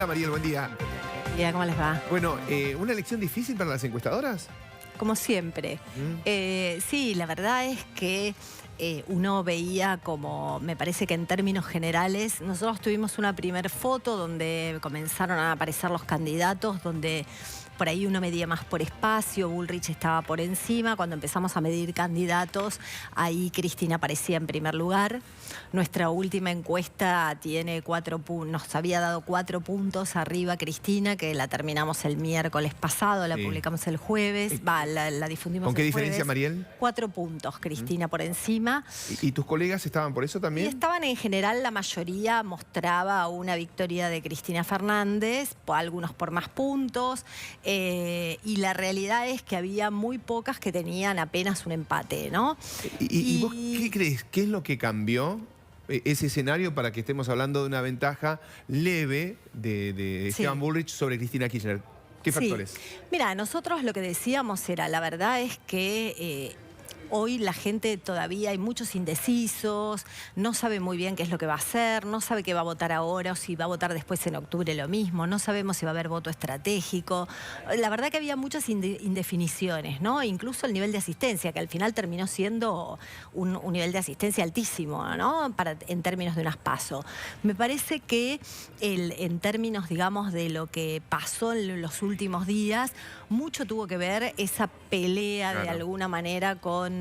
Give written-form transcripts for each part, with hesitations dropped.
Hola Mariel, buen día. Mira, ¿cómo les va? Bueno, ¿una elección difícil para las encuestadoras? Como siempre. Sí, la verdad es que uno veía como, me parece que en términos generales, nosotros tuvimos una primer foto donde comenzaron a aparecer los candidatos, donde por ahí uno medía más por espacio, Bullrich estaba por encima. Cuando empezamos a medir candidatos, ahí Cristina aparecía en primer lugar. Nuestra última encuesta tiene 4 puntos, nos había dado 4 puntos arriba Cristina, que la terminamos el miércoles pasado, la publicamos el jueves, la difundimos ¿Con qué el jueves. diferencia, Mariel? 4 puntos, Cristina por encima. ¿Y tus colegas estaban por eso también? Y estaban en general, la mayoría mostraba una victoria de Cristina Fernández, algunos por más puntos, y la realidad es que había muy pocas que tenían apenas un empate, ¿no? ¿Y vos qué crees? ¿Qué es lo que cambió ese escenario para que estemos hablando de una ventaja leve de Esteban Bullrich sobre Cristina Kirchner? ¿Qué factores? Mira, nosotros lo que decíamos era, la verdad es que hoy la gente todavía hay muchos indecisos, no sabe muy bien qué es lo que va a hacer, no sabe qué va a votar ahora o si va a votar después en octubre lo mismo, no sabemos si va a haber voto estratégico. La verdad que había muchas indefiniciones, ¿no? Incluso el nivel de asistencia, que al final terminó siendo un nivel de asistencia altísimo, ¿no? En términos de unas PASO. Me parece que en términos, digamos, de lo que pasó en los últimos días, mucho tuvo que ver esa pelea de alguna manera con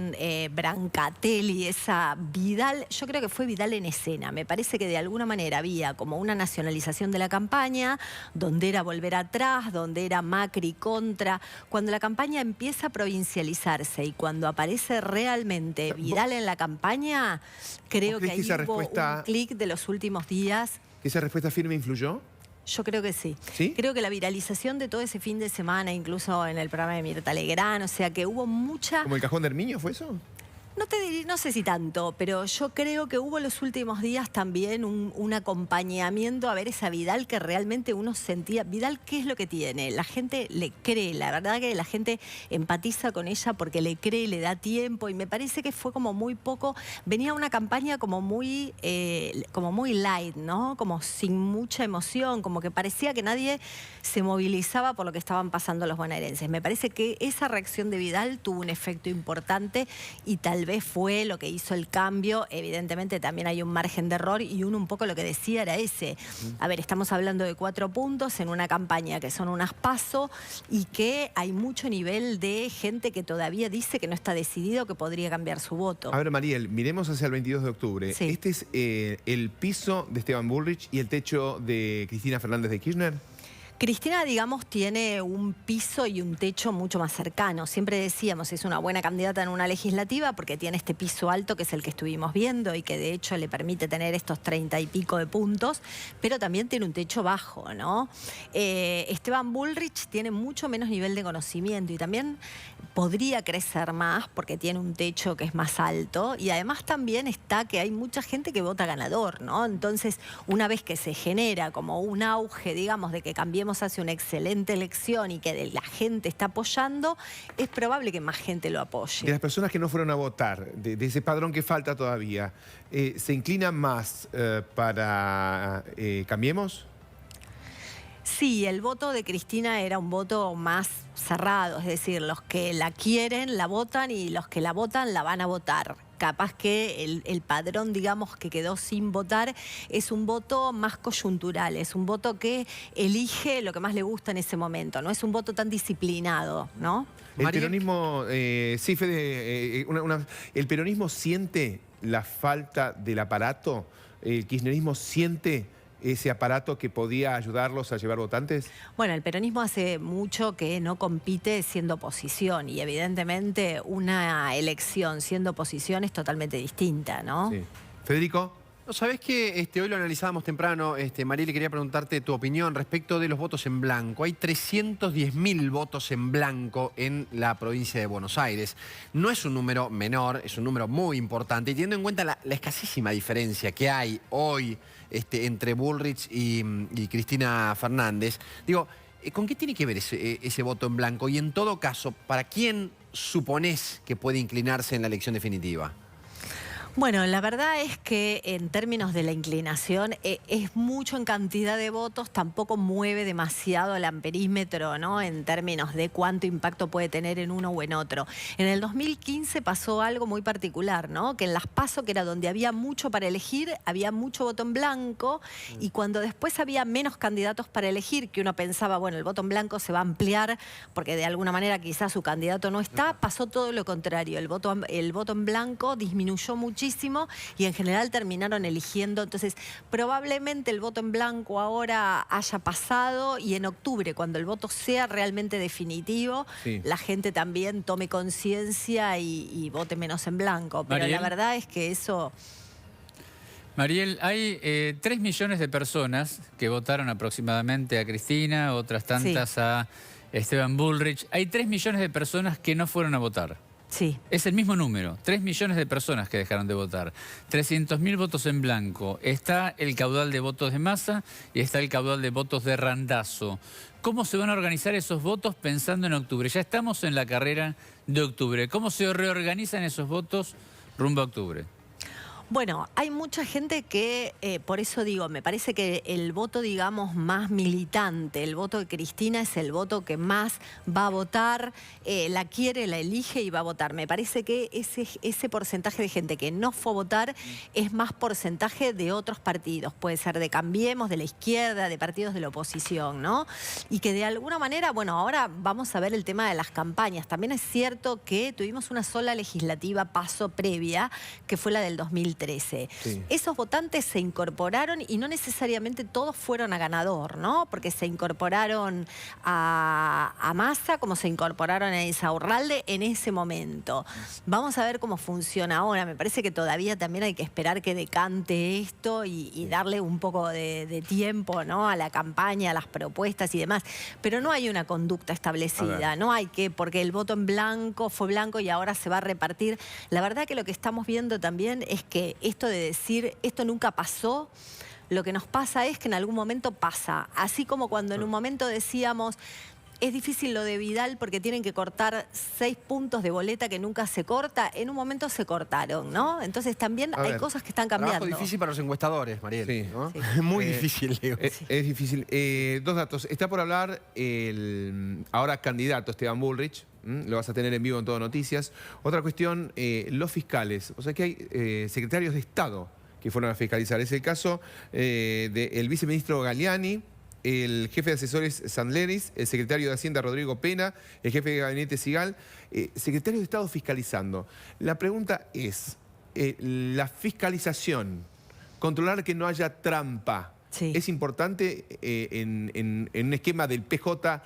Brancatelli, esa Vidal. Yo creo que fue Vidal en escena. Me parece que de alguna manera había como una nacionalización de la campaña, donde era volver atrás, donde era Macri contra. Cuando la campaña empieza a provincializarse y cuando aparece realmente Vidal en la campaña, creo que ahí hubo un clic de los últimos días. ¿Que esa respuesta firme influyó? Yo creo que sí. ¿Sí? Creo que la viralización de todo ese fin de semana, incluso en el programa de Mirta Legrand, o sea que hubo mucha... ¿Como el cajón de Herminio fue eso? No sé si tanto, pero yo creo que hubo los últimos días también un acompañamiento a ver esa Vidal que realmente uno sentía. Vidal, ¿qué es lo que tiene? La gente le cree, la verdad que la gente empatiza con ella porque le cree, le da tiempo y me parece que fue como muy poco, venía una campaña como muy light, ¿no? Como sin mucha emoción, como que parecía que nadie se movilizaba por lo que estaban pasando los bonaerenses. Me parece que esa reacción de Vidal tuvo un efecto importante y tal vez fue lo que hizo el cambio. Evidentemente también hay un margen de error y uno un poco lo que decía era ese. A ver, estamos hablando de 4 puntos en una campaña que son unas PASO y que hay mucho nivel de gente que todavía dice que no está decidido, que podría cambiar su voto. A ver, Mariel, miremos hacia el 22 de octubre. Sí. ¿Este es el piso de Esteban Bullrich y el techo de Cristina Fernández de Kirchner? Cristina, digamos, tiene un piso y un techo mucho más cercano. Siempre decíamos, es una buena candidata en una legislativa porque tiene este piso alto que es el que estuvimos viendo y que de hecho le permite tener estos 30 y pico de puntos, pero también tiene un techo bajo, ¿no? Esteban Bullrich tiene mucho menos nivel de conocimiento y también podría crecer más porque tiene un techo que es más alto y además también está que hay mucha gente que vota ganador, ¿no? Entonces, una vez que se genera como un auge, digamos, de que cambiemos hacia una excelente elección y que la gente está apoyando, es probable que más gente lo apoye. De las personas que no fueron a votar, de ese padrón que falta todavía, ¿se inclinan más para Cambiemos? Sí, el voto de Cristina era un voto más cerrado, es decir, los que la quieren la votan y los que la votan la van a votar. Capaz que el padrón, digamos, que quedó sin votar es un voto más coyuntural, es un voto que elige lo que más le gusta en ese momento, no es un voto tan disciplinado, ¿no? El peronismo, sí, Fede, ¿el peronismo siente la falta del aparato? ¿El kirchnerismo siente ese aparato que podía ayudarlos a llevar votantes? Bueno, el peronismo hace mucho que no compite siendo oposición y evidentemente una elección siendo oposición es totalmente distinta, ¿no? Sí. Federico. No, ¿sabés que hoy lo analizábamos temprano? Mariel, quería preguntarte tu opinión respecto de los votos en blanco. Hay 310.000 votos en blanco en la provincia de Buenos Aires. No es un número menor, es un número muy importante. Y teniendo en cuenta la escasísima diferencia que hay hoy entre Bullrich y Cristina Fernández, digo, ¿con qué tiene que ver ese voto en blanco? Y en todo caso, ¿para quién suponés que puede inclinarse en la elección definitiva? Bueno, la verdad es que en términos de la inclinación es mucho en cantidad de votos, tampoco mueve demasiado el amperímetro, ¿no? En términos de cuánto impacto puede tener en uno o en otro. En el 2015 pasó algo muy particular, ¿no? Que en las PASO, que era donde había mucho para elegir, había mucho voto en blanco, y cuando después había menos candidatos para elegir, que uno pensaba, bueno, el voto en blanco se va a ampliar porque de alguna manera quizás su candidato no está, pasó todo lo contrario. El voto en blanco disminuyó muchísimo y en general terminaron eligiendo. Entonces, probablemente el voto en blanco ahora haya pasado y en octubre, cuando el voto sea realmente definitivo, sí, la gente también tome conciencia y vote menos en blanco. Pero Mariel, la verdad es que eso... Mariel, hay 3 millones de personas que votaron aproximadamente a Cristina, otras tantas Sí. a Esteban Bullrich. Hay 3 millones de personas que no fueron a votar. Sí. Es el mismo número, 3 millones de personas que dejaron de votar, 300.000 votos en blanco. Está el caudal de votos de Massa y está el caudal de votos de Randazzo. ¿Cómo se van a organizar esos votos pensando en octubre? Ya estamos en la carrera de octubre. ¿Cómo se reorganizan esos votos rumbo a octubre? Bueno, hay mucha gente que, por eso digo, me parece que el voto, digamos, más militante, el voto de Cristina es el voto que más va a votar, la quiere, la elige y va a votar. Me parece que ese porcentaje de gente que no fue a votar es más porcentaje de otros partidos. Puede ser de Cambiemos, de la izquierda, de partidos de la oposición, ¿no? Y que de alguna manera, bueno, ahora vamos a ver el tema de las campañas. También es cierto que tuvimos una sola legislativa PASO previa, que fue la del 2013. Sí. Esos votantes se incorporaron y no necesariamente todos fueron a ganador, ¿no? Porque se incorporaron a Massa como se incorporaron a Insaurralde en ese momento. Vamos a ver cómo funciona ahora. Me parece que todavía también hay que esperar que decante esto y darle un poco de tiempo, ¿no? A la campaña, a las propuestas y demás. Pero no hay una conducta establecida, no hay que, porque el voto en blanco fue blanco y ahora se va a repartir. La verdad que lo que estamos viendo también es que esto de decir, esto nunca pasó, lo que nos pasa es que en algún momento pasa. Así como cuando en un momento decíamos, es difícil lo de Vidal porque tienen que cortar 6 puntos de boleta que nunca se corta, en un momento se cortaron, ¿no? Entonces también hay cosas que están cambiando. Trabajo difícil para los encuestadores, Mariel. Sí. ¿No? Sí. Muy difícil, digo. Es difícil. 2 datos. Está por hablar el ahora candidato Esteban Bullrich. Lo vas a tener en vivo en Todo Noticias. Otra cuestión, los fiscales. O sea que hay secretarios de Estado que fueron a fiscalizar. Es el caso del viceministro Galliani, el jefe de asesores Sandleris, el secretario de Hacienda Rodrigo Pena, el jefe de gabinete Sigal, secretarios de Estado fiscalizando. La pregunta es, la fiscalización, controlar que no haya trampa, Sí. ¿es importante en un esquema del PJ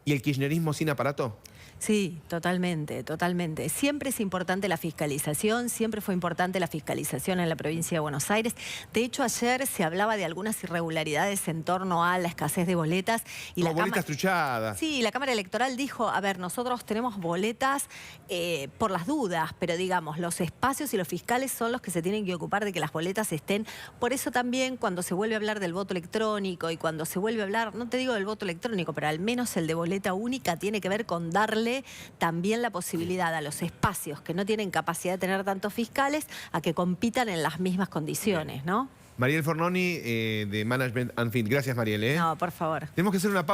y el kirchnerismo sin aparato? Sí, totalmente, totalmente. Siempre es importante la fiscalización, siempre fue importante la fiscalización en la provincia de Buenos Aires. De hecho, ayer se hablaba de algunas irregularidades en torno a la escasez de boletas. Y Como la boletas truchadas. Sí, la Cámara Electoral dijo, a ver, nosotros tenemos boletas por las dudas, pero digamos, los espacios y los fiscales son los que se tienen que ocupar de que las boletas estén. Por eso también cuando se vuelve a hablar del voto electrónico y cuando se vuelve a hablar, no te digo del voto electrónico, pero al menos el de boleta única tiene que ver con darle también la posibilidad a los espacios que no tienen capacidad de tener tantos fiscales a que compitan en las mismas condiciones, ¿no? Mariel Fornoni, de Management and Fin. Gracias, Mariel. No, por favor. Tenemos que hacer una pausa.